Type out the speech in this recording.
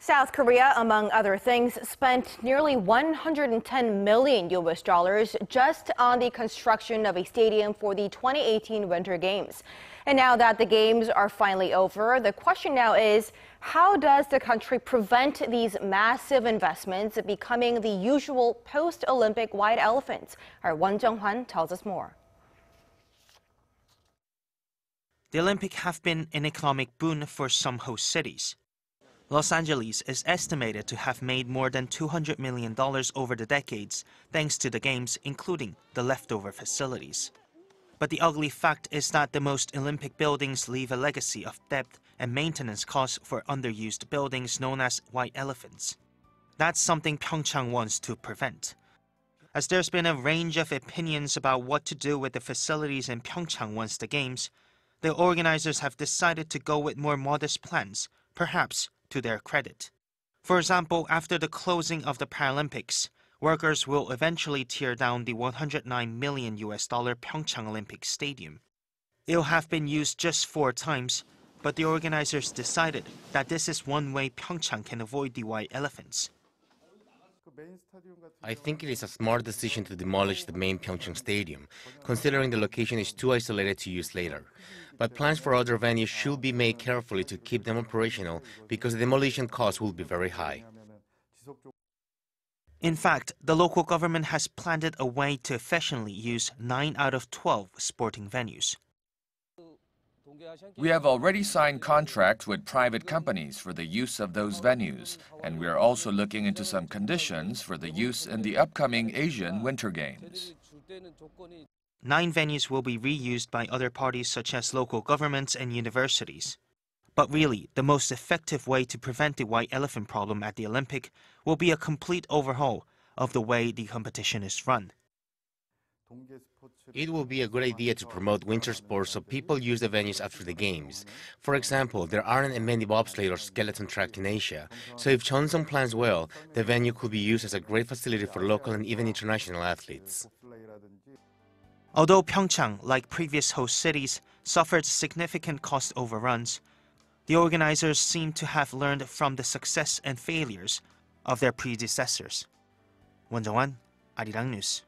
South Korea, among other things, spent nearly $110 million just on the construction of a stadium for the 2018 Winter Games. And now that the games are finally over, the question now is, how does the country prevent these massive investments becoming the usual post-Olympic white elephants? Our Jung-hwan tells us more. The Olympics have been an economic boon for some host cities. Los Angeles is estimated to have made more than $200 million over the decades thanks to the games, including the leftover facilities. But the ugly fact is that the most Olympic buildings leave a legacy of debt and maintenance costs for underused buildings known as white elephants. That's something Pyeongchang wants to prevent. As there's been a range of opinions about what to do with the facilities in Pyeongchang once the games, the organizers have decided to go with more modest plans, perhaps to their credit. For example, after the closing of the Paralympics, workers will eventually tear down the $109 million Pyeongchang Olympic Stadium. It'll have been used just 4 times, but the organizers decided that this is one way Pyeongchang can avoid the white elephants. I think it is a smart decision to demolish the main Pyeongchang Stadium, considering the location is too isolated to use later. But plans for other venues should be made carefully to keep them operational because the demolition cost will be very high. In fact, the local government has planned a way to efficiently use 9 out of 12 sporting venues. We have already signed contracts with private companies for the use of those venues, and we are also looking into some conditions for the use in the upcoming Asian Winter Games. 9 venues will be reused by other parties such as local governments and universities. But really, the most effective way to prevent the white elephant problem at the Olympic will be a complete overhaul of the way the competition is run. It will be a good idea to promote winter sports so people use the venues after the games. For example, there aren't many bobsleigh or skeleton track in Asia, so if Cheongsong plans well, the venue could be used as a great facility for local and even international athletes. Although Pyeongchang, like previous host cities, suffered significant cost overruns, the organizers seem to have learned from the success and failures of their predecessors. Jung-hwan, Arirang News.